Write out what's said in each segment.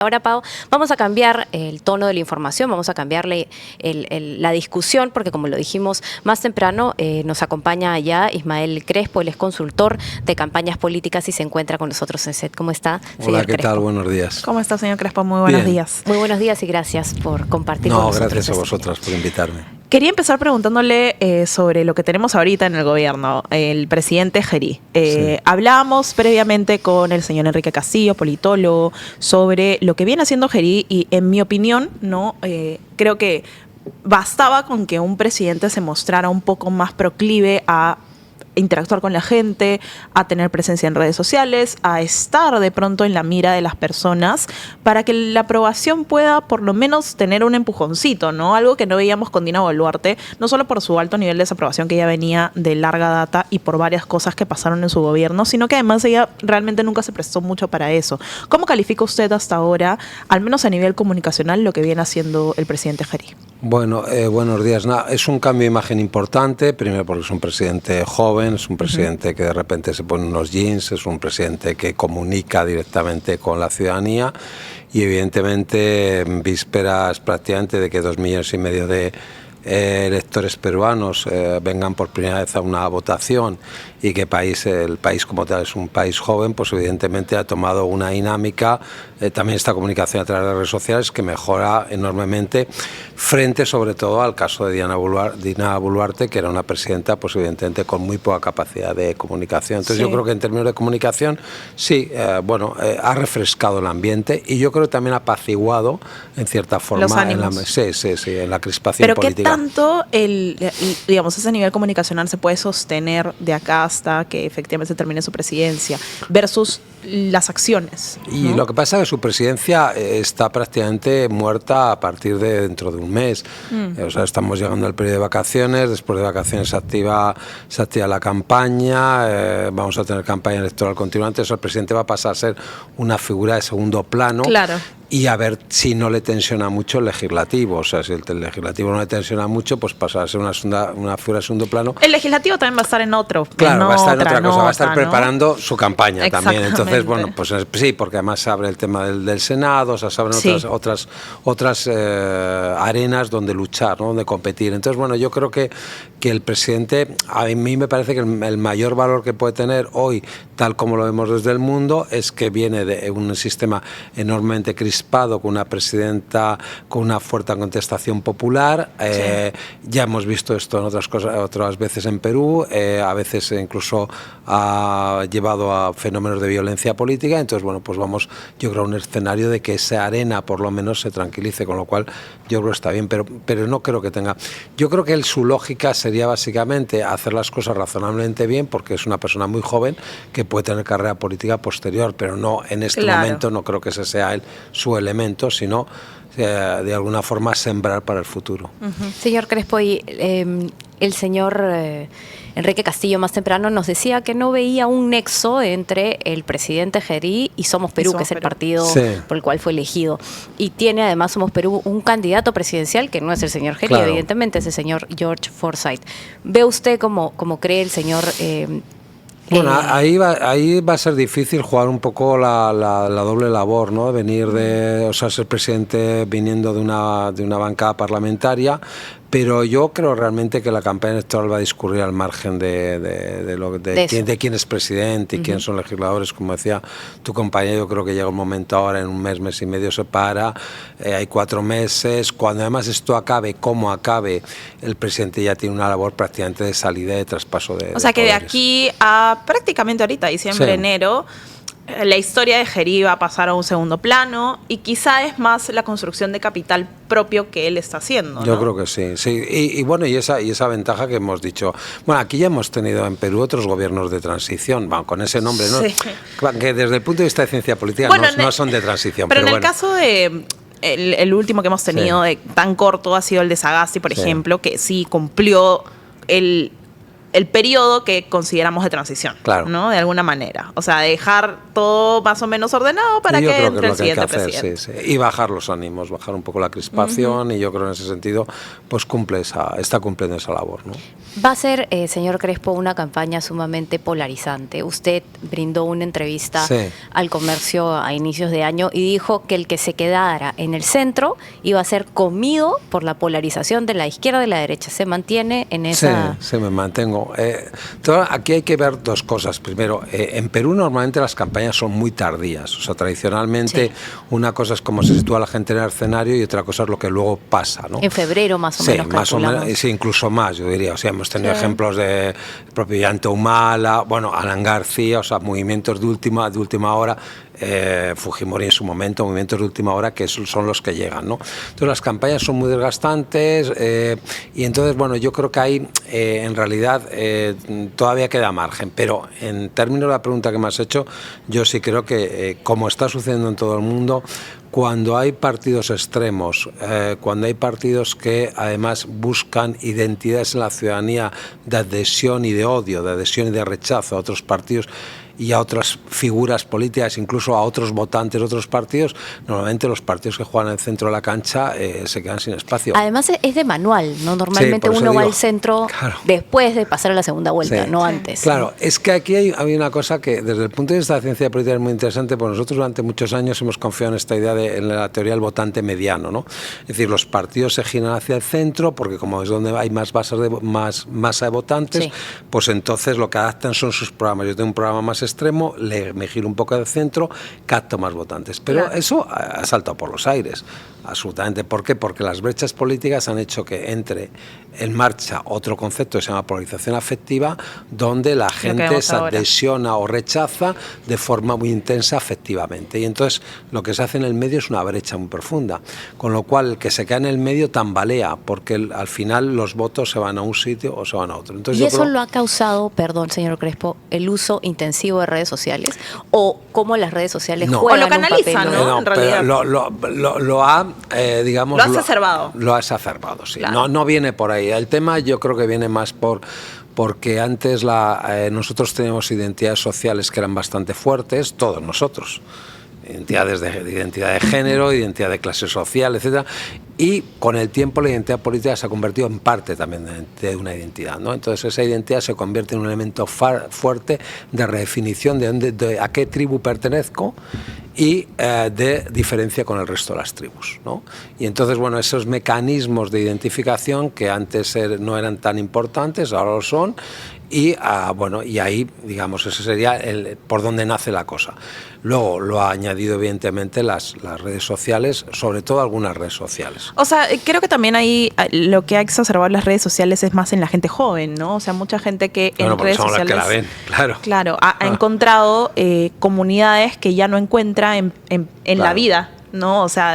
Ahora, Pau, vamos a cambiar el tono de la información, vamos a cambiarle la discusión, porque como lo dijimos más temprano, nos acompaña ya Ismael Crespo, él es consultor de campañas políticas y se encuentra con nosotros en set. ¿Cómo está, señor Hola, ¿qué Crespo? tal? Buenos días. ¿Cómo está, señor Crespo? Muy buenos días. Muy buenos días y gracias por compartir con nosotros. Gracias a vosotras por invitarme. Quería empezar preguntándole sobre lo que tenemos ahorita en el gobierno, el presidente Gerí. Sí. Hablábamos previamente con el señor Enrique Castillo, politólogo, sobre lo que viene haciendo Gerí y, en mi opinión, no creo que bastaba con que un presidente se mostrara un poco más proclive a interactuar con la gente, a tener presencia en redes sociales, a estar de pronto en la mira de las personas para que la aprobación pueda por lo menos tener un empujoncito, ¿no? Algo que no veíamos con Dina Boluarte, no solo por su alto nivel de desaprobación que ya venía de larga data y por varias cosas que pasaron en su gobierno, sino que además ella realmente nunca se prestó mucho para eso. ¿Cómo califica usted hasta ahora, al menos a nivel comunicacional, lo que viene haciendo el presidente Gerí? Bueno, buenos días. Es un cambio de imagen importante, primero porque es un presidente joven, es un presidente que de repente se pone unos jeans, es un presidente que comunica directamente con la ciudadanía y evidentemente en vísperas prácticamente de que 2,5 millones de electores peruanos vengan por primera vez a una votación y que el país como tal es un país joven, pues evidentemente ha tomado una dinámica, también esta comunicación a través de redes sociales que mejora enormemente frente sobre todo al caso de Dina Boluarte, que era una presidenta pues evidentemente con muy poca capacidad de comunicación. Entonces yo creo que en términos de comunicación sí, ha refrescado el ambiente y yo creo que también ha apaciguado en cierta forma los ánimos. En la crispación pero política. ¿Qué tanto digamos, ese nivel comunicacional se puede sostener de acá hasta que efectivamente se termine su presidencia versus las acciones, ¿no? Y lo que pasa es que su presidencia está prácticamente muerta a partir de dentro de un mes. O sea, estamos llegando al periodo de vacaciones, después de vacaciones se activa la campaña, vamos a tener campaña electoral continuante, o sea, el presidente va a pasar a ser una figura de segundo plano. Claro. Y a ver si no le tensiona mucho el legislativo. O sea, si el legislativo no le tensiona mucho, pues pasará a ser una figura de segundo plano. El legislativo también va a estar en otro. Claro, va a estar en otra cosa, va a estar ¿no? preparando su campaña también. Entonces, bueno, pues sí, porque además se abre el tema del Senado, o sea, se abren otras arenas donde luchar, ¿no? Donde competir. Entonces, bueno, yo creo que el presidente, a mí me parece que el mayor valor que puede tener hoy, tal como lo vemos desde el mundo, es que viene de un sistema enormemente crispado, con una presidenta con una fuerte contestación popular. Ya hemos visto esto en otras veces en Perú, a veces incluso ha llevado a fenómenos de violencia política. Entonces, bueno, pues vamos, yo creo, a un escenario de que esa arena por lo menos se tranquilice, con lo cual yo creo que está bien, pero no creo que tenga. Yo creo que su lógica sería básicamente hacer las cosas razonablemente bien, porque es una persona muy joven que puede tener carrera política posterior, pero no en este momento, no creo que ese sea su elemento, sino de alguna forma sembrar para el futuro. Señor Crespo, y el señor Enrique Castillo más temprano nos decía que no veía un nexo entre el presidente Gerí y Somos Perú, que es el partido por el cual fue elegido. Y tiene además Somos Perú un candidato presidencial que no es el señor Gerí, evidentemente es el señor George Forsyth. ¿Ve usted cómo cree el señor bueno, ahí va a ser difícil jugar un poco la doble labor, ¿no? Venir ser presidente viniendo de una bancada parlamentaria, pero yo creo realmente que la campaña electoral va a discurrir al margen de quién es presidente y quién son legisladores. Como decía tu compañero, yo creo que llega un momento ahora, en un mes y medio se para, hay 4 meses, cuando además esto acabe, como acabe, el presidente ya tiene una labor prácticamente de salida y de traspaso de O sea que de poderes. aquí a prácticamente ahorita, diciembre, enero, la historia de Gerí va a pasar a un segundo plano y quizá es más la construcción de capital propio que él está haciendo, ¿no? Yo creo que sí. Y bueno, y esa ventaja que hemos dicho. Bueno, aquí ya hemos tenido en Perú otros gobiernos de transición, bueno, con ese nombre, ¿no? Sí. Que desde el punto de vista de ciencia política no son de transición. Pero en el caso de el último que hemos tenido tan corto ha sido el de Sagasti, por ejemplo, que sí cumplió el periodo que consideramos de transición, ¿no? De alguna manera. O sea, dejar todo más o menos ordenado para que entre el siguiente presidente. Sí. Y bajar los ánimos, bajar un poco la crispación, y yo creo en ese sentido pues está cumpliendo esa labor, ¿no? Va a ser, señor Crespo, una campaña sumamente polarizante. Usted brindó una entrevista al Comercio a inicios de año y dijo que el que se quedara en el centro iba a ser comido por la polarización de la izquierda y la derecha. ¿Se mantiene en esa...? Sí, me mantengo. Aquí hay que ver dos cosas. Primero, en Perú normalmente las campañas son muy tardías. O sea, tradicionalmente una cosa es cómo se sitúa la gente en el escenario y otra cosa es lo que luego pasa, ¿no? En febrero más o menos. Sí, más o menos, sí, incluso más, yo diría. O sea, hemos tenido ejemplos de propio Llante Humala, bueno, Alan García, o sea, movimientos de última hora. Fujimori en su momento, movimientos de última hora que son los que llegan, ¿no? Entonces las campañas son muy desgastantes, y entonces, bueno, yo creo que ahí en realidad todavía queda margen, pero en términos de la pregunta que me has hecho, yo sí creo que como está sucediendo en todo el mundo, cuando hay partidos extremos, cuando hay partidos que además buscan identidades en la ciudadanía de adhesión y de odio, de adhesión y de rechazo a otros partidos y a otras figuras políticas, incluso a otros votantes de otros partidos, normalmente los partidos que juegan en el centro de la cancha se quedan sin espacio. Además es de manual, ¿no? Normalmente uno va al centro después de pasar a la segunda vuelta, no antes. Claro, es que aquí hay una cosa que desde el punto de vista de la ciencia política es muy interesante, porque nosotros durante muchos años hemos confiado en esta idea en la teoría del votante mediano, ¿no? Es decir, los partidos se giran hacia el centro porque como es donde hay más masa de votantes, pues entonces lo que adaptan son sus programas. Yo tengo un programa más extremo, me giro un poco del centro, capto más votantes. Pero eso ha saltado por los aires, absolutamente. ¿Por qué? Porque las brechas políticas han hecho que entre en marcha otro concepto que se llama polarización afectiva, donde la gente se adhesiona o rechaza de forma muy intensa afectivamente. Y entonces lo que se hace en el medio es una brecha muy profunda. Con lo cual el que se queda en el medio tambalea, porque al final los votos se van a un sitio o se van a otro. Entonces, ¿y eso lo ha causado, perdón, señor Crespo, el uso intensivo de redes sociales? ¿O cómo las redes sociales juegan o lo canalizan, un papel? ¿no? En realidad. Lo ha, digamos... Lo ha exacerbado. Lo ha exacerbado, sí. Claro. No viene por ahí. El tema yo creo que viene más porque antes nosotros teníamos identidades sociales que eran bastante fuertes, todos nosotros. Identidades de identidad de género, identidad de clase social, etcétera, y con el tiempo la identidad política se ha convertido en parte también de una identidad, ¿no? Entonces esa identidad se convierte en un elemento fuerte de redefinición de a qué tribu pertenezco y de diferencia con el resto de las tribus, ¿no? Y entonces, bueno, esos mecanismos de identificación que antes no eran tan importantes, ahora lo son. Y ahí, digamos, ese sería por donde nace la cosa. Luego lo ha añadido evidentemente las redes sociales, sobre todo algunas redes sociales. O sea, creo que también ahí lo que ha exacerbado las redes sociales es más en la gente joven, ¿no? O sea, mucha gente que en redes sociales... Las que la ven, claro. Claro, ha encontrado comunidades que ya no encuentra en la vida, ¿no? O sea,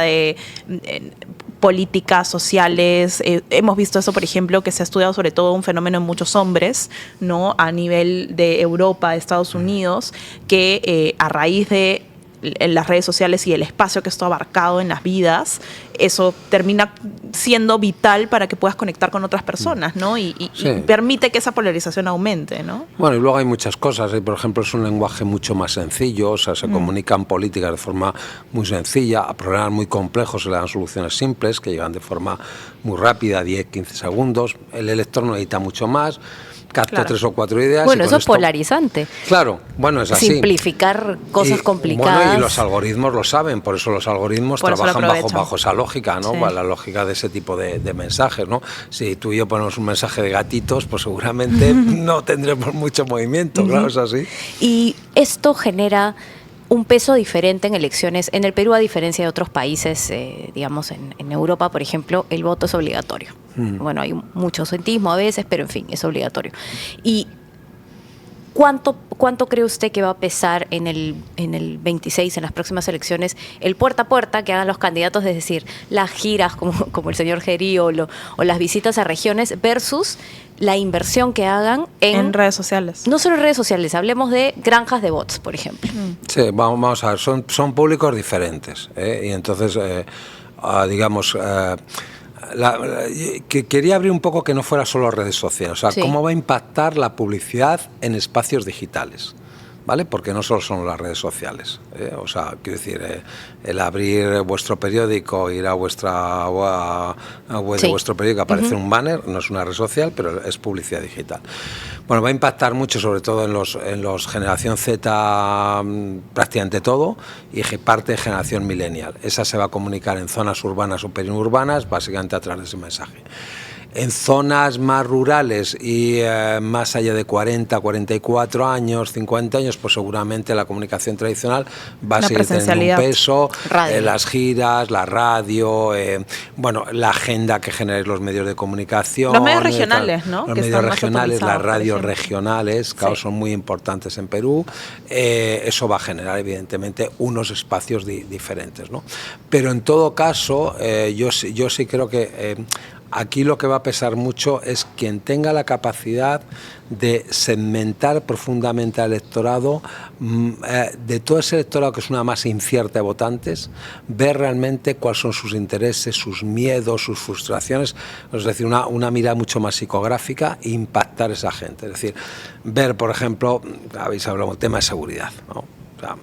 políticas sociales. Hemos visto eso, por ejemplo, que se ha estudiado sobre todo un fenómeno en muchos hombres, ¿no? A nivel de Europa, de Estados Unidos, que a raíz de las redes sociales y el espacio que esto ha abarcado en las vidas, eso termina siendo vital para que puedas conectar con otras personas, ¿no? Y permite que esa polarización aumente, ¿no? Bueno, y luego hay muchas cosas. Por ejemplo, es un lenguaje mucho más sencillo, o sea, se comunican políticas de forma muy sencilla, a problemas muy complejos se le dan soluciones simples que llegan de forma muy rápida, 10, 15 segundos. El elector no necesita mucho más. Capto 3 o 4 ideas. Bueno, eso es polarizante. Claro, bueno, es así. Simplificar cosas complicadas. Bueno, y los algoritmos lo saben, por eso los algoritmos trabajan bajo esa lógica, ¿no? La lógica de ese tipo de mensajes, ¿no? Si tú y yo ponemos un mensaje de gatitos, pues seguramente no tendremos mucho movimiento, claro, es así. Y esto genera un peso diferente en elecciones. En el Perú, a diferencia de otros países, digamos en Europa, por ejemplo, el voto es obligatorio. Bueno, hay mucho ausentismo a veces, pero en fin, es obligatorio. ¿Y cuánto cree usted que va a pesar en el 26, en las próximas elecciones, el puerta a puerta que hagan los candidatos, es decir, las giras como el señor Gerí o las visitas a regiones versus la inversión que hagan en redes sociales? No solo en redes sociales, hablemos de granjas de bots, por ejemplo. Sí, vamos a ver, son públicos diferentes, y entonces, digamos... que quería abrir un poco que no fuera solo redes sociales, o sea, cómo va a impactar la publicidad en espacios digitales. ¿Vale? Porque no solo son las redes sociales. O sea, quiero decir, el abrir vuestro periódico, ir a vuestra web de vuestro periódico, aparece un banner, no es una red social, pero es publicidad digital. Bueno, va a impactar mucho, sobre todo en los generación Z, prácticamente todo, y parte de generación millennial. Esa se va a comunicar en zonas urbanas o periurbanas, básicamente a través de ese mensaje. En zonas más rurales y más allá de 40, 44 años, 50 años, pues seguramente la comunicación tradicional va a seguir teniendo un peso, las giras, la radio, bueno, la agenda que generan los medios de comunicación. Los medios regionales, ¿no? Los medios regionales, las radios regionales, claro, son muy importantes en Perú. Eso va a generar, evidentemente, unos espacios diferentes, ¿no? Pero en todo caso, yo sí creo que... aquí lo que va a pesar mucho es quien tenga la capacidad de segmentar profundamente al electorado, de todo ese electorado que es una masa incierta de votantes, ver realmente cuáles son sus intereses, sus miedos, sus frustraciones, es decir, una mirada mucho más psicográfica e impactar a esa gente. Es decir, ver, por ejemplo, habéis hablado del tema de seguridad, ¿no? O sea,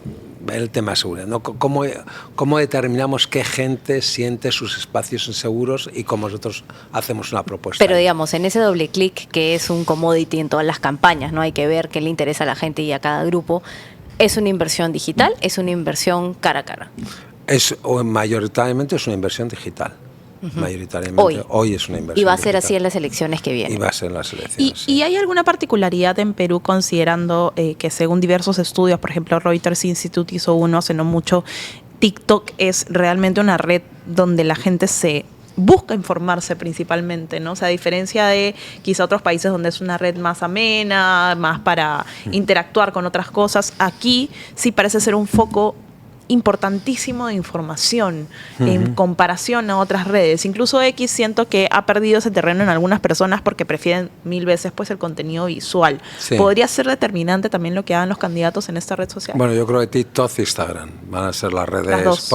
el tema de seguridad, ¿no? ¿Cómo determinamos qué gente siente sus espacios inseguros y cómo nosotros hacemos una propuesta? Pero digamos, en ese doble clic que es un commodity en todas las campañas, ¿no? Hay que ver qué le interesa a la gente y a cada grupo. ¿Es una inversión digital? ¿Es una inversión cara a cara? Mayoritariamente es una inversión digital. Mayoritariamente hoy es una inversión. Y va a ser digital. Así en las elecciones que vienen. Y va a ser en las elecciones. ¿Y hay alguna particularidad en Perú considerando que según diversos estudios, por ejemplo Reuters Institute hizo uno hace no mucho, TikTok es realmente una red donde la gente se busca informarse principalmente, ¿no? O sea, a diferencia de quizá otros países donde es una red más amena, más para interactuar con otras cosas, aquí sí parece ser un foco importantísimo de información en comparación a otras redes. Incluso X siento que ha perdido ese terreno en algunas personas porque prefieren 1000 veces pues el contenido visual. Sí. ¿Podría ser determinante también lo que hagan los candidatos en esta red social? Bueno, yo creo que TikTok e Instagram van a ser las redes. Las dos.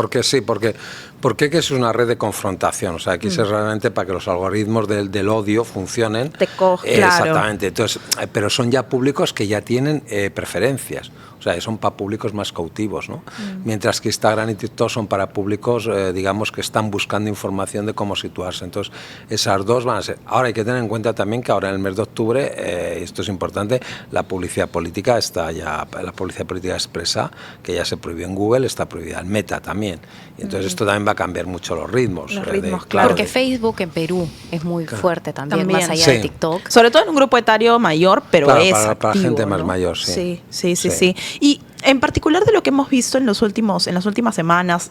Porque es una red de confrontación. O sea, aquí es realmente para que los algoritmos del odio funcionen. Te coge, claro. Exactamente. Entonces, pero son ya públicos que ya tienen preferencias. O sea, son para públicos más cautivos, ¿no? Mientras que Instagram y TikTok son para públicos, digamos, que están buscando información de cómo situarse. Entonces, esas dos van a ser. Ahora hay que tener en cuenta también que ahora en el mes de octubre, esto es importante, la publicidad política está ya, la publicidad política expresa, que ya se prohibió en Google, está prohibida en Meta también. Y entonces esto también va a cambiar mucho los ritmos. Los ritmos, claro. Porque Facebook en Perú es muy fuerte también, más allá de TikTok. Sobre todo en un grupo etario mayor, pero claro, es para activo, gente ¿no? más mayor, sí. Sí. Y en particular de lo que hemos visto en las últimas semanas,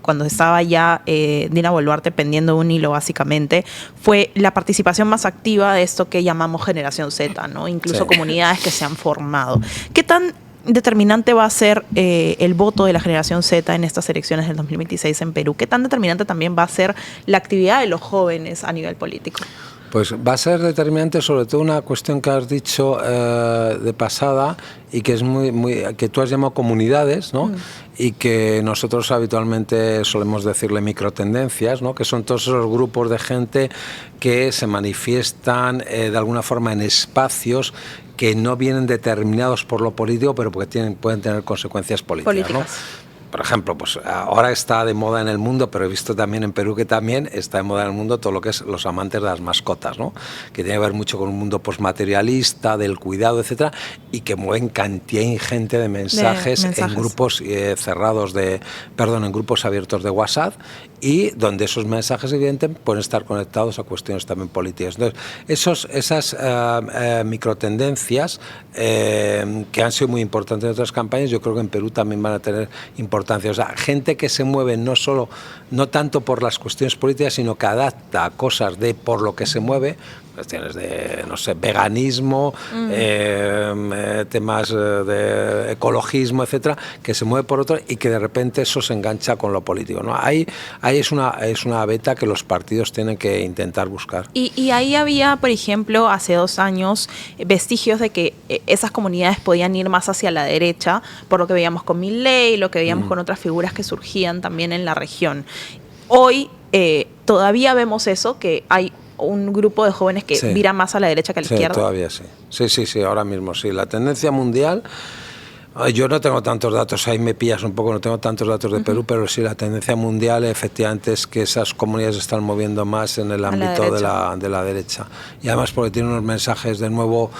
cuando estaba ya Dina Boluarte pendiendo un hilo básicamente, fue la participación más activa de esto que llamamos generación Z, ¿no? Incluso comunidades que se han formado. ¿Qué tan determinante va a ser el voto de la generación Z en estas elecciones del 2026 en Perú? ¿Qué tan determinante también va a ser la actividad de los jóvenes a nivel político? Pues va a ser determinante sobre todo una cuestión que has dicho de pasada y que es que tú has llamado comunidades, ¿no? Y que nosotros habitualmente solemos decirle microtendencias, ¿no? Que son todos esos grupos de gente que se manifiestan de alguna forma en espacios que no vienen determinados por lo político, pero porque pueden tener consecuencias políticas. ¿No? Por ejemplo, pues ahora está de moda en el mundo, pero he visto también en Perú que también está de moda en el mundo todo lo que es los amantes de las mascotas, ¿no? Que tiene que ver mucho con un mundo postmaterialista, del cuidado, etcétera, y que mueven cantidad ingente de mensajes. En grupos cerrados en grupos abiertos de WhatsApp, y donde esos mensajes evidentemente pueden estar conectados a cuestiones también políticas. Entonces, esas microtendencias que han sido muy importantes en otras campañas, yo creo que en Perú también van a tener importancia. O sea, gente que se mueve no tanto por las cuestiones políticas, sino que adapta a cosas por lo que se mueve, cuestiones de, no sé, veganismo, temas de ecologismo, etcétera, que se mueve por otro y que de repente eso se engancha con lo político, ¿no? Ahí es una beta que los partidos tienen que intentar buscar. Y ahí había, por ejemplo, hace 2 años, vestigios de que esas comunidades podían ir más hacia la derecha, por lo que veíamos con Milei, lo que veíamos con otras figuras que surgían también en la región. Hoy todavía vemos eso, que hay un grupo de jóvenes que vira más a la derecha que a la izquierda. Todavía sí. Sí, ahora mismo sí. La tendencia mundial, yo no tengo tantos datos, ahí me pillas un poco, no tengo tantos datos de Perú, pero sí, la tendencia mundial efectivamente es que esas comunidades se están moviendo más en el ámbito de la derecha. Y además porque tienen unos mensajes de nuevo,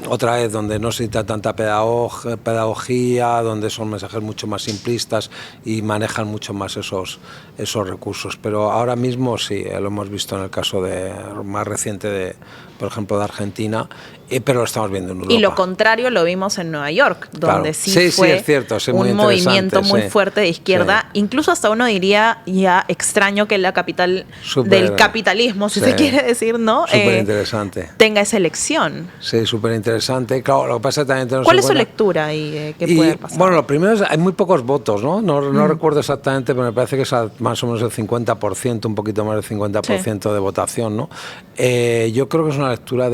otra vez, donde no se necesita tanta pedagogía, donde son mensajes mucho más simplistas y manejan mucho más esos recursos. Pero ahora mismo sí, lo hemos visto en el caso más reciente, por ejemplo, de Argentina, pero lo estamos viendo en Europa. Y lo contrario lo vimos en Nueva York, donde sí fue es cierto, un movimiento muy fuerte de izquierda, incluso hasta uno diría ya extraño que la capital del capitalismo, si se quiere decir, ¿no? Súper interesante. Tenga esa elección. Sí, súper interesante. Claro, lo que pasa también tenemos ¿Cuál es su lectura y qué puede pasar? Bueno, lo primero es hay muy pocos votos, ¿no? No recuerdo exactamente, pero me parece que es más o menos el 50%, un poquito más del 50% de votación, ¿no? Yo creo que es una lectura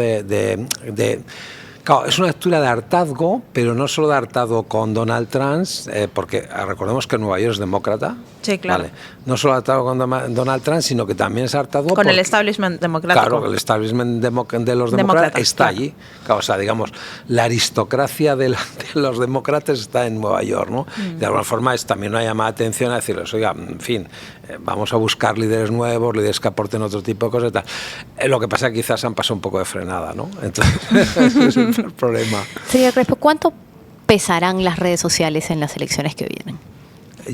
claro, es una lectura de hartazgo, pero no solo de hartazgo con Donald Trump, porque recordemos que Nueva York es demócrata. Sí, claro. Vale. No solo hartazgo con Donald Trump, sino que también es hartazgo con el establishment democrático. Claro, el establishment de los demócratas está allí. Claro, o sea, digamos, la aristocracia de los demócratas está en Nueva York, ¿no? De alguna forma es también una llamada de atención a decirles, oiga, en fin, vamos a buscar líderes nuevos, líderes que aporten otro tipo de cosas y tal. Lo que pasa es que quizás han pasado un poco de frenada, ¿no? Entonces, ese es el problema. Señor Crespo, ¿cuánto pesarán las redes sociales en las elecciones que vienen?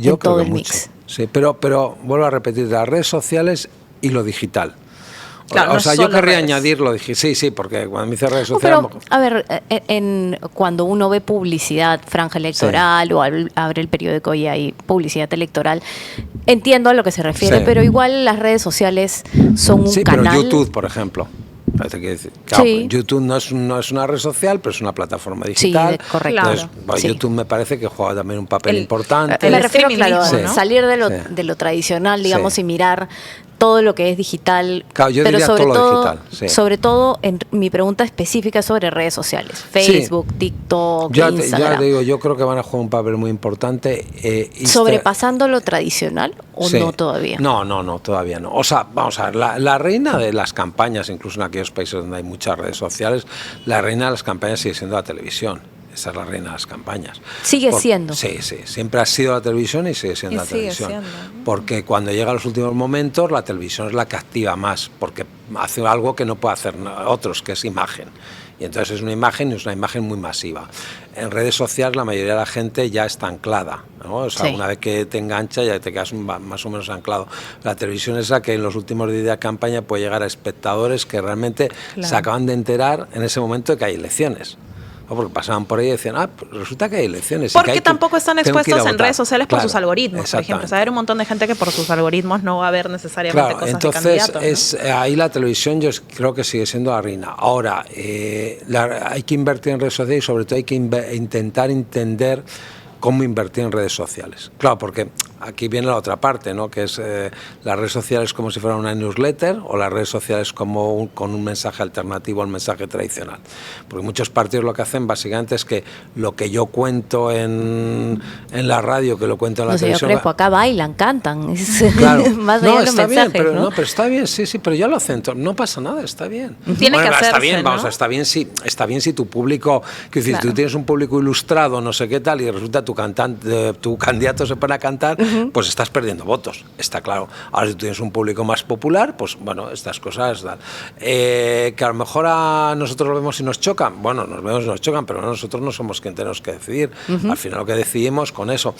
Yo creo que mucho. Sí, pero vuelvo a repetir, las redes sociales y lo digital. Claro, o sea, yo querría añadir lo digital. Sí, porque cuando me dice redes sociales... Pero, a ver, cuando uno ve publicidad, franja electoral, o abre el periódico y hay publicidad electoral, entiendo a lo que se refiere, pero igual las redes sociales son un canal... Sí, pero YouTube, por ejemplo. Claro, YouTube no es una red social, pero es una plataforma digital. Sí, correcto. Entonces, YouTube me parece que juega también un papel importante. Me refiero, claro, salir de lo tradicional, digamos, y mirar todo lo que es digital. Claro, yo diría todo lo digital. Sobre todo, mi pregunta específica es sobre redes sociales. Facebook, TikTok, Instagram. Ya te digo, yo creo que van a jugar un papel muy importante. ¿Sobrepasando lo tradicional o no todavía? No, todavía no. O sea, vamos a ver, la reina de las campañas, incluso en aquellos países donde hay muchas redes sociales, la reina de las campañas sigue siendo la televisión. Esa es la reina de las campañas. ¿Sigue siendo? Sí, siempre ha sido la televisión y sigue siendo la televisión. Porque cuando llega a los últimos momentos, la televisión es la que activa más, porque hace algo que no puede hacer otros, que es imagen. Y entonces es una imagen muy masiva. En redes sociales la mayoría de la gente ya está anclada, ¿no? O sea, una vez que te engancha ya te quedas más o menos anclado. La televisión es la que en los últimos días de campaña puede llegar a espectadores que realmente se acaban de enterar en ese momento de que hay elecciones. Porque pasaban por ahí y decían, pues resulta que hay elecciones. Porque tampoco están expuestos en redes sociales por sus algoritmos, por ejemplo. O sea, hay un montón de gente que por sus algoritmos no va a ver necesariamente cosas entonces de candidatos, ¿no? Ahí la televisión yo creo que sigue siendo la reina. Ahora, hay que invertir en redes sociales y sobre todo hay que intentar entender cómo invertir en redes sociales. Claro, porque aquí viene la otra parte, ¿no? Que es las redes sociales como si fuera una newsletter o las redes sociales como con un mensaje alternativo al mensaje tradicional. Porque muchos partidos lo que hacen básicamente es que lo que yo cuento en la radio, que lo cuento en la televisión... Yo creo, acá bailan, cantan. Claro. Más allá de los mensajes, bien, pero está bien, sí, pero yo lo hacen, no pasa nada, está bien. Tiene que hacerse, está bien, ¿no? Vamos, está bien si tu público, que decir, tú tienes un público ilustrado, no sé qué tal, y resulta tu candidato se pone a cantar, pues estás perdiendo votos, está claro. Ahora si tú tienes un público más popular, pues bueno, estas cosas que a lo mejor a nosotros lo vemos y nos chocan, bueno, nos vemos y nos chocan, pero nosotros no somos quien tenemos que decidir. Al final lo que decidimos con eso.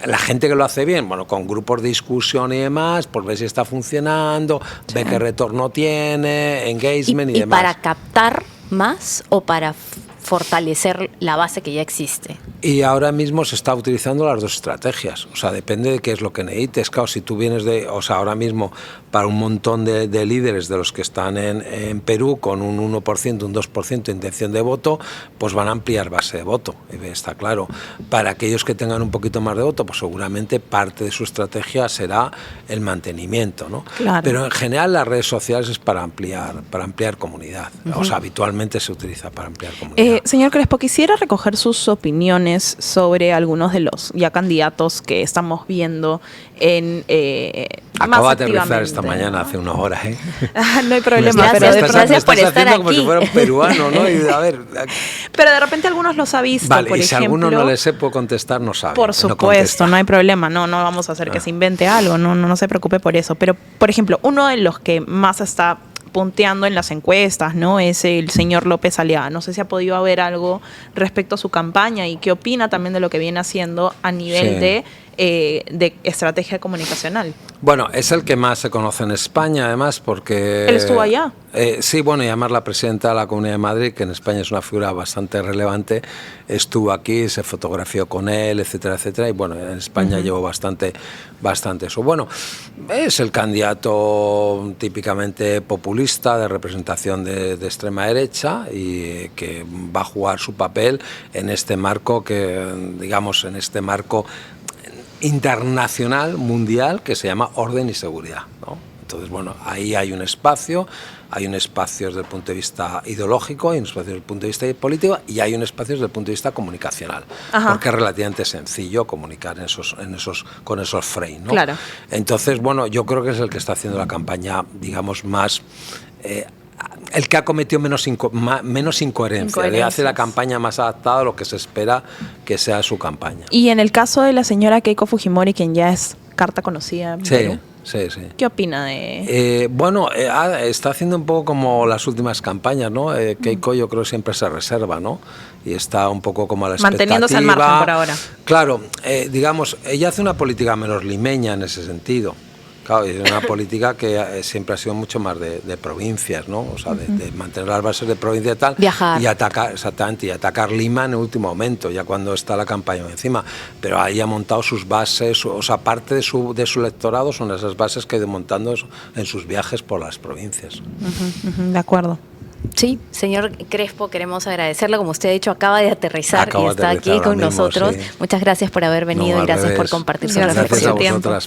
La gente que lo hace bien, bueno, con grupos de discusión y demás, pues ve si está funcionando, ve qué retorno tiene, engagement y demás. ¿Y para captar más o para fortalecer la base que ya existe? Y ahora mismo se está utilizando las dos estrategias, o sea, depende de qué es lo que necesites. Claro, si tú vienes ahora mismo para un montón de líderes de los que están en Perú con un 1%, un 2% de intención de voto, pues van a ampliar base de voto, está claro. Para aquellos que tengan un poquito más de voto, pues seguramente parte de su estrategia será el mantenimiento, ¿no? Claro. Pero en general las redes sociales es para ampliar comunidad, o sea, habitualmente se utiliza para ampliar comunidad. Señor Crespo, quisiera recoger sus opiniones sobre algunos de los ya candidatos que estamos viendo Acabo de aterrizar esta mañana, hace unas horas, ¿eh? No hay problema. Gracias por estar aquí. Como si fuera un peruano, ¿no? Y, a ver, pero de repente algunos los ha visto, vale, por y ejemplo. Si alguno no les puedo contestar, no sabe. Por supuesto, no hay problema. No vamos a hacer que se invente algo. No se preocupe por eso. Pero, por ejemplo, uno de los que más está punteando en las encuestas, ¿no? Es el señor López Aliaga. No sé si ha podido ver algo respecto a su campaña y qué opina también de lo que viene haciendo a nivel de estrategia comunicacional. Bueno, es el que más se conoce en España, además, porque... ¿Él estuvo allá? Sí, bueno, y además la presidenta de la Comunidad de Madrid, que en España es una figura bastante relevante, estuvo aquí, se fotografió con él, etcétera, etcétera, y bueno, en España llevó bastante eso. Bueno, es el candidato típicamente populista, de representación de extrema derecha, y que va a jugar su papel en este marco en este marco internacional, mundial, que se llama orden y seguridad, ¿no? Entonces, bueno, ahí hay un espacio desde el punto de vista ideológico, hay un espacio desde el punto de vista político y hay un espacio desde el punto de vista comunicacional. Ajá. Porque es relativamente sencillo comunicar con esos frames, ¿no? Claro. Entonces, bueno, yo creo que es el que está haciendo la campaña, digamos, más... el que ha cometido menos incoherencia, le hace la campaña más adaptada a lo que se espera que sea su campaña. Y en el caso de la señora Keiko Fujimori, quien ya es carta conocida en Perú, sí. ¿qué opina de...? Está haciendo un poco como las últimas campañas, ¿no? Keiko yo creo siempre se reserva, ¿no? Y está un poco como a la expectativa. Manteniéndose al margen por ahora. Claro, digamos, ella hace una política menos limeña en ese sentido. Claro, es una política que siempre ha sido mucho más de provincias, ¿no? O sea, de mantener las bases de provincia y tal. Viajar. Y atacar, exactamente, y atacar Lima en el último momento, ya cuando está la campaña encima. Pero ahí ha montado sus bases, o sea, parte de su electorado son esas bases que ha ido montando en sus viajes por las provincias. De acuerdo. Sí, señor Crespo, queremos agradecerle, como usted ha dicho, acaba de aterrizar y está aquí con nosotros. Sí. Muchas gracias por haber venido y gracias por compartir su reflexión. Gracias a vosotras.